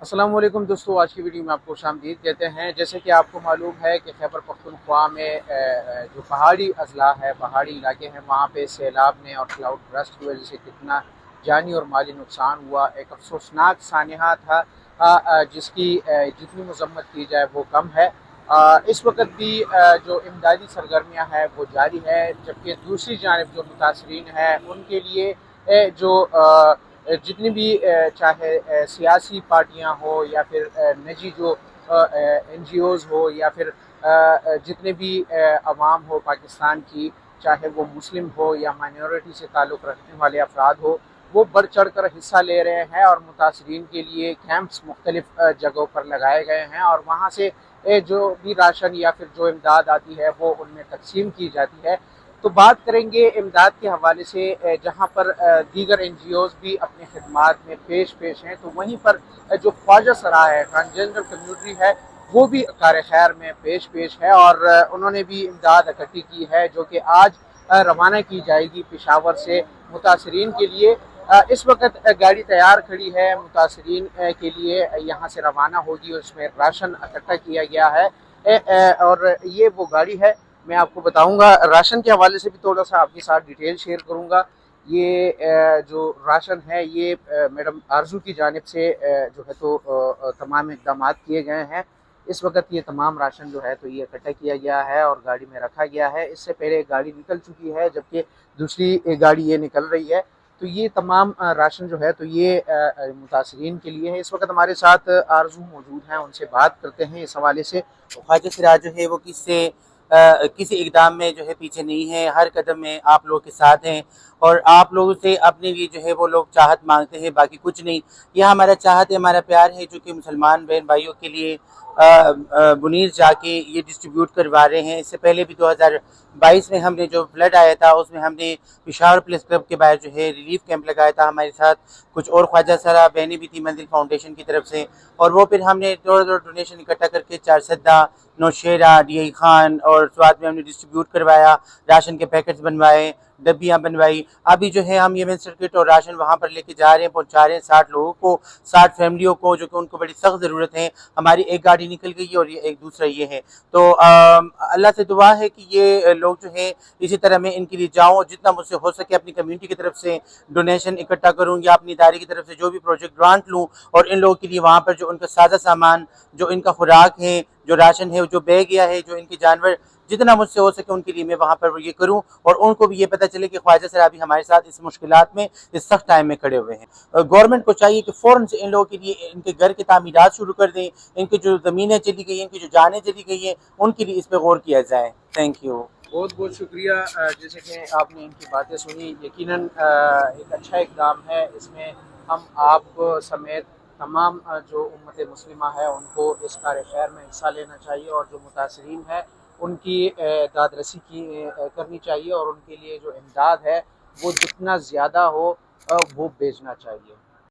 अस्सलाम वालेकुम दोस्तों, आज की वीडियो में आपको खुशामदीद कहते हैं। जैसे कि आपको मालूम है कि खैबर पख्तूनख्वा में जो पहाड़ी अजला है, पहाड़ी इलाके हैं, वहाँ पे सैलाब ने और क्लाउड बर्स्ट की वजह से कितना जानी और माली नुकसान हुआ। एक अफसोसनाक सानहा था जिसकी जितनी मजम्मत की जाए वो कम है। इस वक्त भी जो इमदादी सरगर्मियाँ हैं वो जारी है, जबकि दूसरी जानिब जो मुतासरीन हैं उनके लिए जो जितनी भी चाहे सियासी पार्टियां हो या फिर निजी जो NGOs हो या फिर जितने भी अवाम हो पाकिस्तान की, चाहे वो मुस्लिम हो या माइनॉरिटी से ताल्लुक़ रखने वाले अफराद हो, वो बढ़ चढ़ कर हिस्सा ले रहे हैं और मुतासरीन के लिए कैंप्स मुख्तलिफ जगहों पर लगाए गए हैं और वहाँ से जो भी राशन या फिर जो इमदाद आती है वो उनमें तकसीम की जाती है। तो बात करेंगे इमदाद के हवाले से, जहाँ पर दीगर NGOs भी अपनी खिदमात में पेश हैं, तो वहीं पर जो ख्वाजा सरा है, ट्रांसजेंडर कम्यूनिटी है, वो भी कार खैर में पेश है और उन्होंने भी इमदाद इकट्ठी की है, जो कि आज रवाना की जाएगी पेशावर से मुतासरीन के लिए। इस वक्त गाड़ी तैयार खड़ी है मुतासरीन के लिए, यहाँ से रवाना होगी और इसमें राशन इकट्ठा किया गया है। और ये वो गाड़ी है। मैं आपको बताऊंगा राशन के हवाले से भी थोड़ा सा आपके साथ डिटेल शेयर करूंगा। ये जो राशन है ये मैडम आरजू की जानिब से जो है तो तमाम इकदाम किए गए हैं। इस वक्त ये तमाम राशन जो है तो ये इकट्ठा किया गया है और गाड़ी में रखा गया है। इससे पहले एक गाड़ी निकल चुकी है, जबकि दूसरी एक गाड़ी ये निकल रही है। तो ये तमाम राशन जो है तो ये मुतासरीन के लिए है। इस वक्त हमारे साथ आरजू मौजूद हैं, उनसे बात करते हैं इस हवाले से। ख्वाजा सिराज जो है वो किसी इकदाम में जो है पीछे नहीं है, हर कदम में आप लोगों के साथ हैं और आप लोगों से अपने लिए जो है वो लोग चाहत मांगते हैं, बाकी कुछ नहीं। यह हमारा चाहत है, हमारा प्यार है, जो कि मुसलमान बहन भाइयों के लिए बुनीर जाके ये डिस्ट्रीब्यूट करवा रहे हैं। इससे पहले भी 2022 में हमने जो फ्लड आया था उसमें हमने पेशावर प्रेस क्लब के बाहर जो है रिलीफ कैंप लगाया था। हमारे साथ कुछ और ख्वाजा सरा बहनें भी थी मंजिल फाउंडेशन की तरफ से, और वो फिर हमने थोड़ा डोनेशन इकट्ठा करके चारसदा, नौशेरा, DI खान और स्वाद में हमने डिस्ट्रीब्यूट करवाया, राशन के पैकेट्स बनवाए, डब्बियाँ बनवाई। अभी जो है हम ये मेंस्ट्रुअल किट और राशन वहाँ पर लेके जा रहे हैं, पहुँचा रहे हैं 60 लोगों को, 60 फैमिलियों को, जो कि उनको बड़ी सख्त ज़रूरत है। हमारी एक गाड़ी निकल गई है और ये एक दूसरा ये है। तो अल्लाह से दुआ है कि ये लोग जो है इसी तरह मैं इनके लिए जाऊँ और जितना मुझसे हो सके अपनी कम्युनिटी की तरफ से डोनेशन इकट्ठा करूँ या अपनी इदारे की तरफ से जो भी प्रोजेक्ट ग्रांट लूँ और इन लोगों के लिए वहाँ पर जो उनका सादा सामान, जो इनका खुराक है, जो राशन है, जो बह गया है, जो इनके जानवर, जितना मुझसे हो सके उनके लिए मैं वहाँ पर ये करूँ और उनको भी ये पता चले कि ख्वाजा सरा भी हमारे साथ इस मुश्किलात में, इस सख्त टाइम में खड़े हुए हैं। गवर्नमेंट को चाहिए कि फ़ौरन से इन लोगों के लिए इनके घर की तामीरात शुरू कर दें, इनकी जो ज़मीनें चली गई हैं, इनकी जो जानें चली गई हैं, उनके लिए इस पर गौर किया जाए। Thank you. बहुत बहुत शुक्रिया। जैसे कि आपने इनकी बातें सुनी, यकीनन एक अच्छा इक़दाम है। इसमें हम आप समेत तमाम जो उम्मत मुस्लिमा है उनको इस कार खैर में हिस्सा लेना चाहिए और जो मुतासरीन है उनकी दादरसी करनी चाहिए और उनके लिए जो इमदाद है वो जितना ज़्यादा हो वो भेजना चाहिए।